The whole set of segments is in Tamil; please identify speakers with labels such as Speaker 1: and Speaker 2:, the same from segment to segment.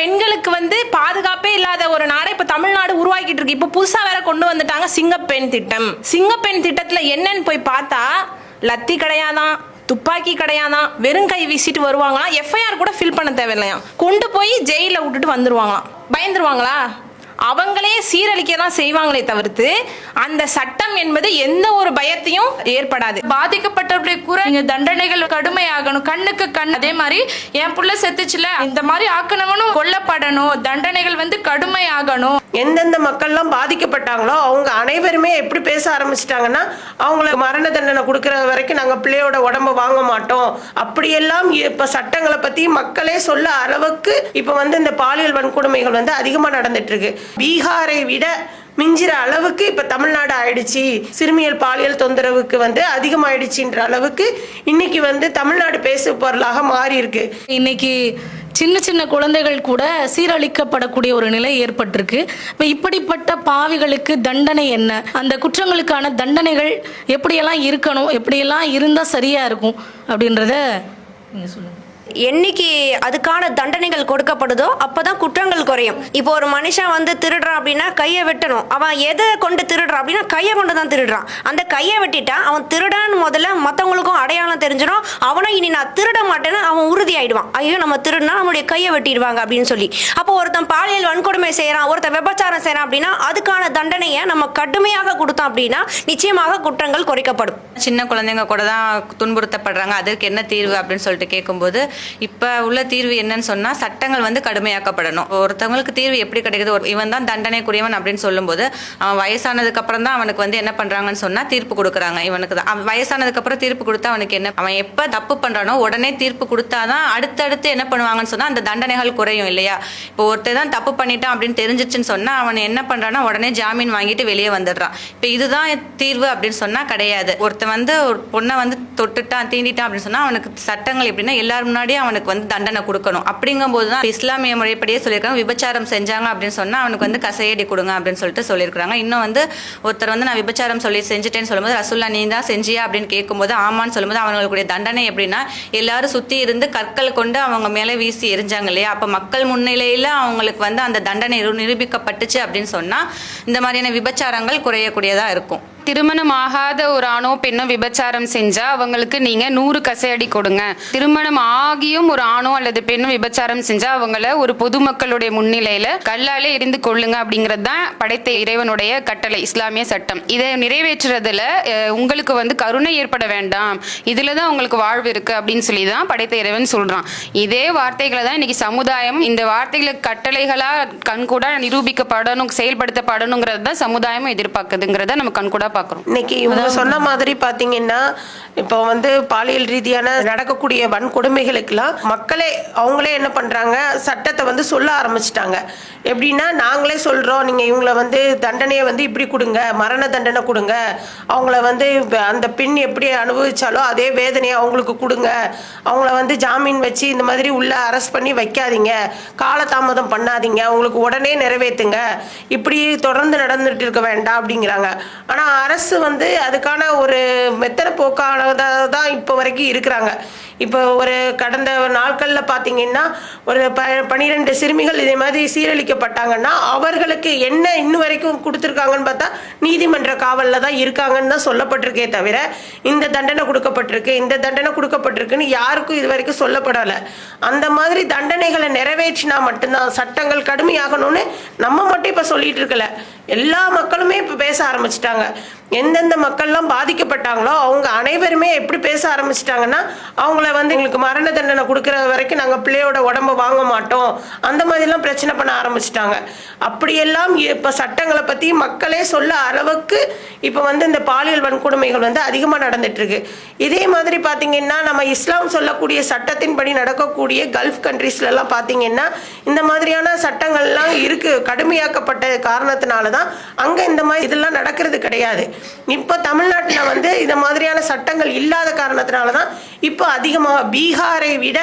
Speaker 1: பெண்களுக்கு வந்து பாதுகாப்பே இல்லாத ஒரு நாடை இப்ப தமிழ்நாடு உருவாக்கிட்டு இருக்கு. இப்ப புதுசா வேற கொண்டு வந்துட்டாங்க சிங்கப்பெண் திட்டம். சிங்கப்பெண் திட்டத்துல என்னன்னு போய் பார்த்தா லத்தி கிடையாதான், துப்பாக்கி கிடையாதான், வெறும் கை வீசிட்டு வருவாங்களாம். எஃப்ஐஆர் கூட ஃபில் பண்ண தேவையில்லையாம், கொண்டு போய் ஜெயில விட்டுட்டு வந்துருவாங்களாம். பயந்துருவாங்களா? அவங்களே சீரழிக்க தான் செய்வாங்களே தவிர்த்து அந்த சட்டம் என்பது எந்த ஒரு பயத்தையும் ஏற்படாது.
Speaker 2: பாதிக்கப்பட்டவருடைய கூட நீங்க தண்டனைகள் கடுமையாகணும், கண்ணுக்கு கண். அதே மாதிரி என் புள்ள செத்துச்சுல, இந்த மாதிரி ஆக்கணவனும் கொல்லப்படணும், தண்டனைகள் வந்து கடுமையாகணும்.
Speaker 3: எந்தெந்த மக்கள்லாம் பாதிக்கப்பட்டாங்களோ அவங்க அனைவருமே எப்படி பேச ஆரம்பிச்சிட்டாங்கன்னா, அவங்களுக்கு மரண தண்டனை கொடுக்கற வரைக்கும் நாங்க பிள்ளையோட உடம்ப வாங்க மாட்டோம் அப்படியெல்லாம் இப்ப சட்டங்களை பத்தி மக்களே சொல்ல அளவுக்கு இப்ப வந்து இந்த பாலியல் வன்கொடுமைகள் வந்து அதிகமா நடந்துட்டு இருக்கு. பீகாரை விட மிஞ்சிற அளவுக்கு இப்ப தமிழ்நாடு ஆயிடுச்சு. சிறுமியல் பாலியல் தொந்தரவுக்கு வந்து அதிகமாயிடுச்சுன்ற அளவுக்கு இன்னைக்கு வந்து தமிழ்நாடு பேசு பொருளாக மாறி இருக்கு.
Speaker 4: இன்னைக்கு சின்ன சின்ன குழந்தைகள் கூட சீரழிக்கப்படக்கூடிய ஒரு நிலை ஏற்பட்டிருக்கு. இப்போ இப்படிப்பட்ட பாவிகளுக்கு தண்டனை என்ன, அந்த குற்றங்களுக்கான தண்டனைகள் எப்படியெல்லாம் இருக்கணும், எப்படியெல்லாம் இருந்தால் சரியா இருக்கும் அப்படின்றத நீங்க சொல்லுங்க.
Speaker 5: என்னைக்கு அதுக்கான தண்டனைகள் கொடுக்கப்படுதோ அப்பதான் குற்றங்கள் குறையும். இப்போ ஒரு மனுஷன் வந்து திருடுறான் அப்படின்னா கையை வெட்டணும். அவன் எதை கொண்டு திருடுறான் அப்படின்னா கையை கொண்டு தான் திருடுறான். அந்த கையை வெட்டிட்டா அவன் திருடான்னு முதல்ல மற்றவங்களுக்கும் அடையாளம் தெரிஞ்சிடும். அவனும் இனி நான் திருட மாட்டேன்னு அவன் உறுதி ஆயிடுவான். ஐயோ நம்ம திருடுனா நம்மளுடைய கையை வெட்டிடுவாங்க அப்படின்னு சொல்லி. அப்போ ஒருத்தன் பாலியல் வன்கொடுமை செய்யறான், ஒருத்தன் விபச்சாரம் செய்யறான் அப்படின்னா அதுக்கான தண்டனையை நம்ம கடுமையாக கொடுத்தோம் அப்படின்னா நிச்சயமாக குற்றங்கள் குறைக்கப்படும்.
Speaker 6: சின்ன குழந்தைங்க கூட தான் துன்புறுத்தப்படுறாங்க, அதுக்கு என்ன தீர்வு அப்படின்னு சொல்லிட்டு கேட்கும்போது இப்போ உள்ள தீர்வு என்னன்னு சொன்னால் சட்டங்கள் வந்து கடுமையாக்கப்படணும். ஒருத்தவங்களுக்கு தீர்வு எப்படி கிடைக்குது, இவன் தான் தண்டனைக்குரியவன் அப்படின்னு சொல்லும்போது அவன் வயசானதுக்கு அப்புறம் தான் அவனுக்கு வந்து என்ன பண்ணுறாங்கன்னு சொன்னால் தீர்ப்பு கொடுக்குறாங்க. இவனுக்கு தான் அவன் வயசானதுக்கு அப்புறம் தீர்ப்பு கொடுத்தா அவனுக்கு என்ன, அவன் எப்போ தப்பு பண்ணுறானோ உடனே தீர்ப்பு கொடுத்தாதான் அடுத்தடுத்து என்ன பண்ணுவாங்கன்னு சொன்னால் அந்த தண்டனைகள் குறையும் இல்லையா. இப்போ ஒருத்தர் தான் தப்பு பண்ணிட்டான் அப்படின்னு தெரிஞ்சிச்சுன்னு சொன்னால் அவன் என்ன பண்ணுறான்னா உடனே ஜாமீன் வாங்கிட்டு வெளியே வந்துடுறான். இப்போ இதுதான் தீர்வு அப்படின்னு சொன்னால் கிடையாது. ஒருத்தன் வந்து ஒரு பொண்ணை வந்து தொட்டுட்டான் தீண்டிட்டான் அப்படின்னு சொன்னால் அவனுக்கு சட்டங்கள் எப்படின்னா எல்லாரும் முன்னாடியே அவனுக்கு வந்து தண்டனை கொடுக்கணும். அப்படிங்கும்போது தான் இஸ்லாமிய முறைப்படியே சொல்லியிருக்காங்க, விபச்சாரம் செஞ்சாங்க அப்படின்னு சொன்னா அவனுக்கு வந்து கசையடி கொடுங்க அப்படின்னு சொல்லிட்டு சொல்லியிருக்காங்க. இன்னும் வந்து ஒருத்தர் வந்து நான் விபச்சாரம் செஞ்சுட்டேன்னு சொல்லும்போது ரசூல்லா நீ தான் செஞ்சியா அப்படின்னு கேட்கும்போது ஆமான்னு சொல்லும்போது அவங்களுடைய தண்டனை எப்படின்னா எல்லாரும் சுத்தி இருந்து கற்கள் கொண்டு அவங்க மேலே வீசி எரிஞ்சாங்க இல்லையா. அப்ப மக்கள் முன்னிலையில அவங்களுக்கு வந்து அந்த தண்டனை நிரூபிக்கப்பட்டுச்சு அப்படின்னு சொன்னா இந்த மாதிரியான விபச்சாரங்கள் குறையக்கூடியதா இருக்கும்.
Speaker 7: திருமணம் ஆகாத ஒரு ஆணோ பெண்ணோ விபச்சாரம் செஞ்சா அவங்களுக்கு நீங்க 100 கசையடி கொடுங்க. திருமணம் ஆகியும் ஒரு ஆணோ அல்லது பெண்ணோ விபச்சாரம் செஞ்சா அவங்கள ஒரு பொதுமக்களுடைய முன்னிலையில கல்லாலே எரிந்து கொள்ளுங்க அப்படிங்கிறது தான் படைத்த இறைவனுடைய கட்டளை, இஸ்லாமிய சட்டம். இதை நிறைவேற்றுறதுல உங்களுக்கு வந்து கருணை ஏற்பட வேண்டாம், இதுலதான் உங்களுக்கு வாழ்வு இருக்கு அப்படின்னு சொல்லி தான் படைத்த இறைவன் சொல்றான். இதே வார்த்தைகளை தான் இன்னைக்கு சமுதாயம் இந்த வார்த்தைகளை கட்டளைகளா கண்கூட நிரூபிக்கப்படணும், செயல்படுத்தப்படணுங்கிறது தான் சமுதாயமும் எதிர்பார்க்குதுங்கிறத நம்ம கண்கூட பார்க்கிறோம்.
Speaker 3: இன்னைக்கு இவங்க சொன்ன மாதிரி பாத்தீங்கன்னா இப்போ வந்து பாலியல் ரீதியான நடக்கக்கூடிய வன்கொடுமைகளுக்கெல்லாம் மக்களே அவங்களே என்ன பண்றாங்க, சட்டத்தை வந்து சொல்ல ஆரம்பிச்சிட்டாங்க. எப்படின்னா நாங்களே சொல்றோம், நீங்க இவங்களை வந்து தண்டனையை வந்து இப்படி கொடுங்க, மரண தண்டனை கொடுங்க, அவங்கள வந்து அந்த பெண் எப்படி அனுபவிச்சாலோ அதே வேதனையை அவங்களுக்கு கொடுங்க, அவங்கள வந்து ஜாமீன் வச்சு இந்த மாதிரி உள்ள அரெஸ்ட் பண்ணி வைக்காதீங்க, காலதாமதம் பண்ணாதீங்க, அவங்களுக்கு உடனே நிறைவேற்றுங்க, இப்படி தொடர்ந்து நடந்துட்டு இருக்க வேண்டாம் அப்படிங்கிறாங்க. ஆனா அரசு வந்து அதுக்கான ஒரு மெத்தன போக்கானதாக தான் இப்போ வரைக்கும் இருக்கிறாங்க. இப்போ ஒரு கடந்த நாட்களில் பார்த்தீங்கன்னா ஒரு 12 சிறுமிகள் இதே மாதிரி சீரழிக்கப்பட்டாங்கன்னா அவர்களுக்கு என்ன இன்னும் வரைக்கும் கொடுத்துருக்காங்கன்னு பார்த்தா நீதிமன்ற காவலில் தான் இருக்காங்கன்னு தான் சொல்லப்பட்டிருக்கே தவிர இந்த தண்டனை கொடுக்கப்பட்டிருக்கு இந்த தண்டனை கொடுக்கப்பட்டிருக்குன்னு யாருக்கும் இது வரைக்கும் சொல்லப்படலை. அந்த மாதிரி தண்டனைகளை நிறைவேற்றினா மட்டும்தான் சட்டங்கள் கடுமையாகணும்னு நம்ம மட்டும் இப்போ சொல்லிட்டு இருக்கல, எல்லா மக்களுமே இப்போ பேச ஆரம்பிச்சிட்டாங்க. எந்தெந்த மக்கள்லாம் பாதிக்கப்பட்டாங்களோ அவங்க அனைவருமே எப்படி பேச ஆரம்பிச்சிட்டாங்கன்னா, அவங்கள வந்து எங்களுக்கு மரண தண்டனை கொடுக்குற வரைக்கும் நாங்கள் பிள்ளையோட உடம்ப வாங்க மாட்டோம் அந்த மாதிரிலாம் பிரச்சனை பண்ண ஆரம்பிச்சிட்டாங்க. அப்படியெல்லாம் இப்போ சட்டங்களை பற்றி மக்களே சொல்ல அளவுக்கு இப்போ வந்து இந்த பாலியல் வன்கொடுமைகள் வந்து அதிகமாக நடந்துட்டு இருக்கு. இதே மாதிரி பார்த்தீங்கன்னா நம்ம இஸ்லாம் சொல்லக்கூடிய சட்டத்தின்படி நடக்கக்கூடிய கல்ஃப் கண்ட்ரீஸ்லாம் பார்த்தீங்கன்னா இந்த மாதிரியான சட்டங்கள்லாம் இருக்கு, கடுமையாக்கப்பட்ட காரணத்தினால தான் அங்கே இந்த மாதிரி இதெல்லாம் நடக்கிறது கிடையாது. இப்போ தமிழ்நாட்டில் வந்து இந்த மாதிரியான சட்டங்கள் இல்லாத காரணத்தினால தான் இப்போ அதிகமாக பீகாரை விட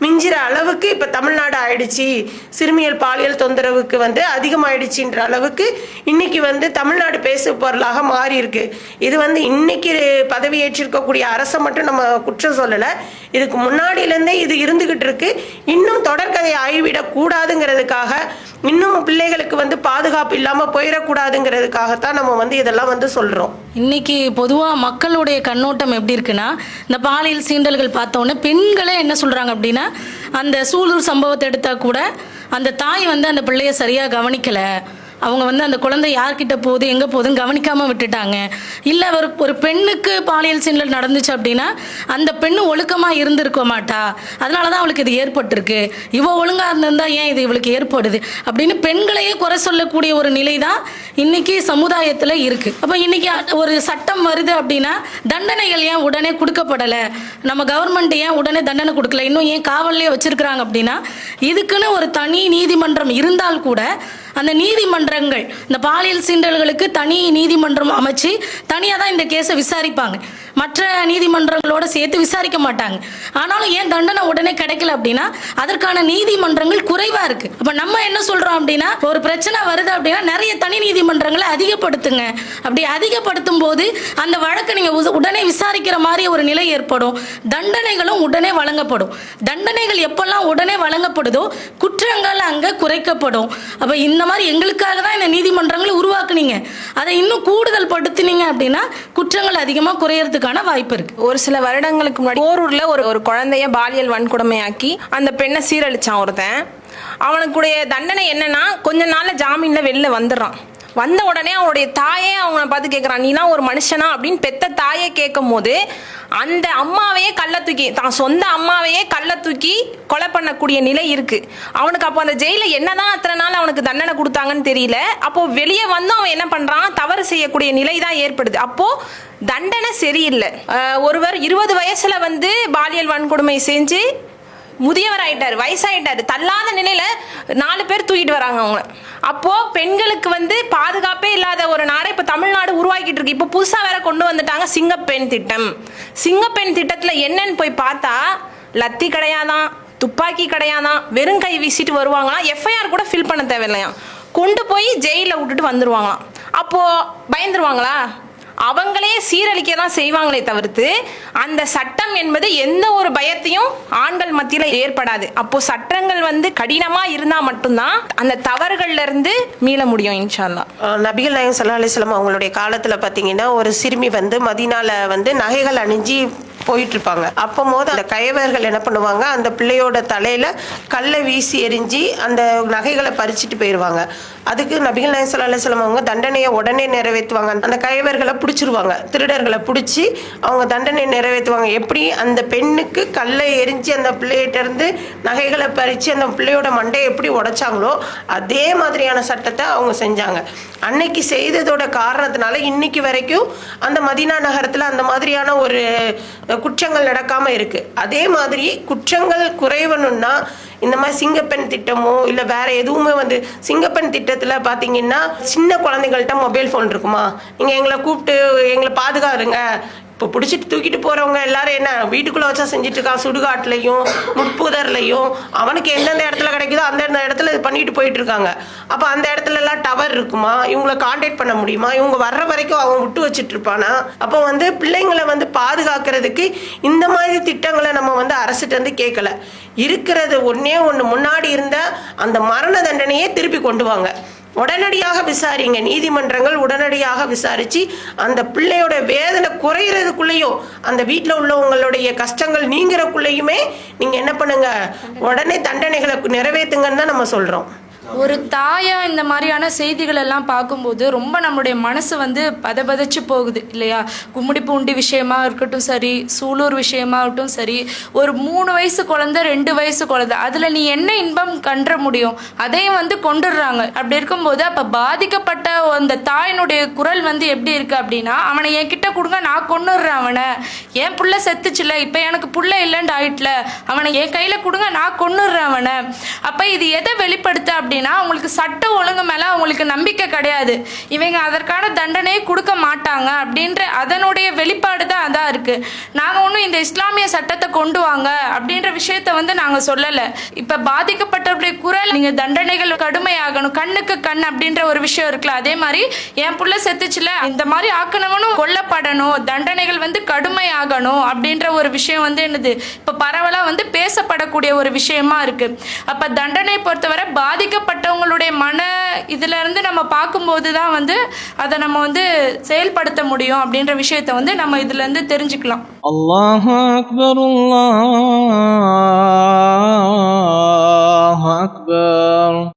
Speaker 3: மிஞ்சிற அளவுக்கு இப்போ தமிழ்நாடு ஆயிடுச்சு. சிறுமியல் பாலியல் தொந்தரவுக்கு வந்து அதிகமாயிடுச்சுன்ற அளவுக்கு இன்னைக்கு வந்து தமிழ்நாடு பேசு பொருளாக மாறி இருக்கு. இது வந்து இன்னைக்கு பதவியேற்றிருக்கக்கூடிய அரசை மட்டும் நம்ம குற்றம் சொல்லலை, இதுக்கு முன்னாடியிலேருந்தே இது இருந்துகிட்டு இருக்கு. இன்னும் தொடர்கதை ஆகிவிடக் கூடாதுங்கிறதுக்காக, இன்னும் பிள்ளைகளுக்கு வந்து பாதுகாப்பு இல்லாமல் போயிடக்கூடாதுங்கிறதுக்காகத்தான் நம்ம வந்து இதெல்லாம் வந்து சொல்றோம்.
Speaker 4: இன்னைக்கு பொதுவாக மக்களுடைய கண்ணோட்டம் எப்படி இருக்குன்னா, இந்த பாலியல் சீண்டல்கள் பார்த்தோன்னே பெண்களே என்ன சொல்றாங்க அப்படின்னா, அந்த சூலூர் சம்பவத்தை எடுத்தா கூட அந்த தாய் வந்து அந்த பிள்ளைய சரியா கவனிக்கல, அவங்க வந்து அந்த குழந்தை யார்கிட்ட போகுது எங்கே போகுதுன்னு கவனிக்காமல் விட்டுட்டாங்க. இல்லை ஒரு பெண்ணுக்கு பாலியல் சீண்டல் நடந்துச்சு அப்படின்னா அந்த பெண்ணு ஒழுக்கமாக இருந்திருக்க மாட்டா, அதனால தான் அவளுக்கு இது ஏற்பட்டிருக்கு, இவ ஒழுங்காக இருந்திருந்தா ஏன் இது இவளுக்கு ஏற்படுது அப்படின்னு பெண்களையே குறை சொல்லக்கூடிய ஒரு நிலை தான் இன்னைக்கு சமுதாயத்தில் இருக்குது. அப்போ இன்னைக்கு ஒரு சட்டம் வருது அப்படின்னா தண்டனைகள் ஏன் உடனே கொடுக்கப்படலை, நம்ம கவர்மெண்ட் ஏன் உடனே தண்டனை கொடுக்கல, இன்னும் ஏன் காவல்லையே வச்சிருக்கிறாங்க அப்படின்னா, இதுக்குன்னு ஒரு தனி நீதிமன்றம் இருந்தால் கூட அந்த நீதிமன்றங்கள் இந்த பாலியல் சீண்டல்களுக்கு தனி நீதிமன்றம் அமைச்சு தனியாக தான் இந்த கேஸை விசாரிப்பாங்க, மற்ற நீதிமன்றங்களோட சேர்த்து விசாரிக்க மாட்டாங்க. ஆனாலும் ஏன் தண்டனை உடனே கிடைக்கல அப்படின்னா அதற்கான நீதிமன்றங்கள் குறைவாக இருக்கு. அப்போ நம்ம என்ன சொல்றோம் அப்படின்னா, ஒரு பிரச்சனை வருது அப்படின்னா நிறைய தனி நீதிமன்றங்களை அதிகப்படுத்துங்க. அப்படி அதிகப்படுத்தும் போது அந்த வழக்கை நீங்கள் உடனே விசாரிக்கிற மாதிரி ஒரு நிலை ஏற்படும், தண்டனைகளும் உடனே வழங்கப்படும். தண்டனைகள் எப்பெல்லாம் உடனே வழங்கப்படுதோ குற்றங்கள் அங்கே குறைக்கப்படும். அப்போ இந்த மாதிரி எங்களுக்காக தான் இந்த நீதிமன்றங்களை உருவாக்குனீங்க, அதை இன்னும் கூடுதல் படுத்தினீங்க அப்படின்னா குற்றங்கள் அதிகமாக குறையறதுக்கான வாய்ப்பு இருக்கு.
Speaker 1: ஒரு சில வருடங்களுக்கு முன்னாடி போரூர்ல ஒரு குழந்தைய பாலியல் வன்கொடுமையாக்கி அந்த பெண்ணை சீரழிச்சான் ஒருத்தன். அவனுக்குடைய தண்டனை என்னன்னா, கொஞ்ச நாள்ல ஜாமீன்ல வெளில வந்துடுறான். வந்த உடனே அவனுடைய தாயே அவனை பார்த்து கேட்குறான், நீனா ஒரு மனுஷனா அப்படின்னு பெத்த தாயே கேட்கும் போது அந்த அம்மாவையே கள்ள தூக்கி, தான் சொந்த அம்மாவையே கள்ள தூக்கி கொலை பண்ணக்கூடிய நிலை இருக்கு அவனுக்கு. அப்போ அந்த ஜெயில என்னதான் அத்தனை நாள் அவனுக்கு தண்டனை கொடுத்தாங்கன்னு தெரியல. அப்போ வெளியே வந்து அவன் என்ன பண்றான், தவறு செய்யக்கூடிய நிலை தான் ஏற்படுது. அப்போ தண்டனை சரியில்லை. ஒருவர் 20 வயசுல வந்து பாலியல் வன்கொடுமை செஞ்சு முதியவர் ஆயிட்டாரு, வயசாயிட்டாரு, தள்ளாத நிலையில 4 பேர் தூக்கிட்டு வராங்க அவங்க. அப்போ பெண்களுக்கு வந்து பாதுகாப்பே இல்லாத ஒரு நாடை இப்ப தமிழ்நாடு உருவாக்கிட்டு இருக்கு. இப்போ புதுசா வேற கொண்டு வந்துட்டாங்க சிங்கப்பெண் திட்டம். சிங்கப்பெண் திட்டத்துல என்னன்னு போய் பார்த்தா லத்தி கிடையாதான், துப்பாக்கி கிடையாதான், வெறும் கை வீசிட்டு வருவாங்களாம், எஃப்ஐஆர் கூட ஃபில் பண்ண தேவையில்லையா, கொண்டு போய் ஜெயில விட்டுட்டு வந்துருவாங்களாம். அப்போ பயந்துருவாங்களா? அவங்களே சீரழிக்க தான் செய்வாங்களே தவிர்த்து அந்த சட்டம் என்பது எந்த ஒரு பயத்தையும் ஆண்கள் மத்தியில ஏற்படாது. அப்போ சட்டங்கள் வந்து கடினமா இருந்தா மட்டும்தான் அந்த தவறுகள்ல இருந்து மீள முடியும் இன்ஷா அல்லாஹ்.
Speaker 3: நபிகள் நாயகம் ஸல்லல்லாஹு அலைஹி வஸல்லம் அவங்களுடைய காலத்துல பாத்தீங்கன்னா ஒரு சிறுமி வந்து மதீனால வந்து நகைகள் அணிஞ்சி போயிட்டு இருப்பாங்க. அப்போ போது அந்த கயவர்கள் என்ன பண்ணுவாங்க, அந்த பிள்ளையோட தலையில கல்லை வீசி எரிஞ்சு அந்த நகைகளை பறிச்சுட்டு போயிடுவாங்க. அதுக்கு நபிகள் நாயகம் ஸல்லல்லாஹு அலைஹி வஸல்லம் அவங்க தண்டனையை உடனே நிறைவேற்றுவாங்க. அந்த கயவர்களை பிடிச்சிருவாங்க, திருடர்களை பிடிச்சி அவங்க தண்டனை நிறைவேற்றுவாங்க. எப்படி அந்த பெண்ணுக்கு கல்லை எரிஞ்சு அந்த பிள்ளைகிட்ட இருந்து நகைகளை பறித்து அந்த பிள்ளையோட மண்டையை எப்படி உடைச்சாங்களோ அதே மாதிரியான சட்டத்தை அவங்க செஞ்சாங்க. அன்னைக்கு செய்ததோட காரணத்தினால இன்னைக்கு வரைக்கும் அந்த மதீனா நகரத்தில் அந்த மாதிரியான ஒரு குற்றங்கள் நடக்காம இருக்கு. அதே மாதிரி குற்றங்கள் குறைவணும்னா இந்த மாதிரி சிங்கப்பெண் திட்டமோ இல்லை வேற எதுவுமே வந்து, சிங்கப்பெண் திட்டத்தில் பார்த்தீங்கன்னா சின்ன குழந்தைங்கள்ட்ட மொபைல் ஃபோன் இருக்குமா, நீங்கள் எங்களை கூப்பிட்டு எங்களை பாதுகாருங்க. இப்போ பிடிச்சிட்டு தூக்கிட்டு போகிறவங்க எல்லாரும் என்ன வீட்டுக்குள்ளே வச்சா செஞ்சுட்டு இருக்கான், சுடுகாட்டுலையும் முட்புதர்லையும் அவனுக்கு எந்தெந்த இடத்துல கிடைக்குதோ அந்தந்த இடத்துல இது பண்ணிட்டு போயிட்டு இருக்காங்க. அப்போ அந்த இடத்துல எல்லாம் டவர் இருக்குமா, இவங்களை கான்டாக்ட் பண்ண முடியுமா, இவங்க வர்ற வரைக்கும் அவன் விட்டு வச்சுட்டு இருப்பானா? அப்போ வந்து பிள்ளைங்களை வந்து பாதுகாக்கிறதுக்கு இந்த மாதிரி திட்டங்களை நம்ம வந்து அரசிட்ட இருந்து கேட்கல. இருக்கிறது ஒன்னே ஒன்று, முன்னாடி இருந்த அந்த மரண தண்டனையே திருப்பி கொண்டு வாங்க, உடனடியாக விசாரிங்க. நீதிமன்றங்கள் உடனடியாக விசாரிச்சு அந்த பிள்ளையோட வேதனை குறையிறதுக்குள்ளேயும் அந்த வீட்டில் உள்ளவங்களுடைய கஷ்டங்கள் நீங்கிறக்குள்ளேயுமே நீங்க என்ன பண்ணுங்க, உடனே தண்டனைகளை நிறைவேற்றுங்கன்னு தான் நம்ம சொல்றோம்.
Speaker 2: ஒரு தாயா இந்த மாதிரியான செய்திகள் எல்லாம் பார்க்கும்போது ரொம்ப நம்மளுடைய மனசு வந்து பதபதச்சு போகுது இல்லையா. கும்மிடிப்பூண்டி விஷயமா இருக்கட்டும் சரி, சூலூர் விஷயமாகட்டும் சரி, ஒரு 3 வயசு குழந்தை 2 வயசு குழந்தை, அதில் நீ என்ன இன்பம் கண்ட முடியும், அதையும் வந்து கொண்டுடுறாங்க. அப்படி இருக்கும்போது அப்போ பாதிக்கப்பட்ட அந்த தாயினுடைய குரல் வந்து எப்படி இருக்கு அப்படின்னா, அவனை என்கிட்ட கொடுங்க, நான் கொண்டுடுறேன் அவனை, என் புள்ள செத்துச்சுல, இப்போ எனக்கு புள்ள இல்லைன்னு ஆயிட்டுல, அவனை என் கையில் கொடுங்க, நான் கொண்டுடுறேன் அவனை. அப்போ இது எதை வெளிப்படுத்த அப்படின்னா, அப்படின்னா அவங்களுக்கு சட்ட ஒழுங்கு மேலே அவங்களுக்கு நம்பிக்கை கிடையாது. இவங்க அதற்கான தண்டனையை கொடுக்க மாட்டாங்க அப்படின்ற அதனுடைய வெளிப்பாடு தான் அதான் இருக்குது. நாங்கள் ஒன்றும் இந்த இஸ்லாமிய சட்டத்தை கொண்டு வாங்க அப்படின்ற விஷயத்த வந்து நாங்கள் சொல்லலை. இப்போ பாதிக்கப்பட்டவருடைய குரல் நீங்கள் தண்டனைகள் கடுமையாகணும், கண்ணுக்கு கண் அப்படின்ற ஒரு விஷயம் இருக்குல்ல, அதே மாதிரி என் புள்ள செத்துச்சுல இந்த மாதிரி ஆக்கணவனும் கொல்லப்படணும், தண்டனைகள் வந்து கடுமையாகணும் அப்படின்ற ஒரு விஷயம் வந்து என்னது இப்போ பரவலாக வந்து பேசப்படக்கூடிய ஒரு விஷயமா இருக்கு. அப்போ தண்டனை பொறுத்தவரை பாதிக்கப்பட்டவங்களுடைய மன இதுல இருந்து நம்ம பார்க்கும்போது தான் வந்து அதை நம்ம வந்து செயல்படுத்த முடியும் அப்படின்ற விஷயத்த வந்து நம்ம இதுல இருந்து தெரிஞ்சுக்கலாம்.
Speaker 8: அல்லாஹு அக்பர், அல்லாஹு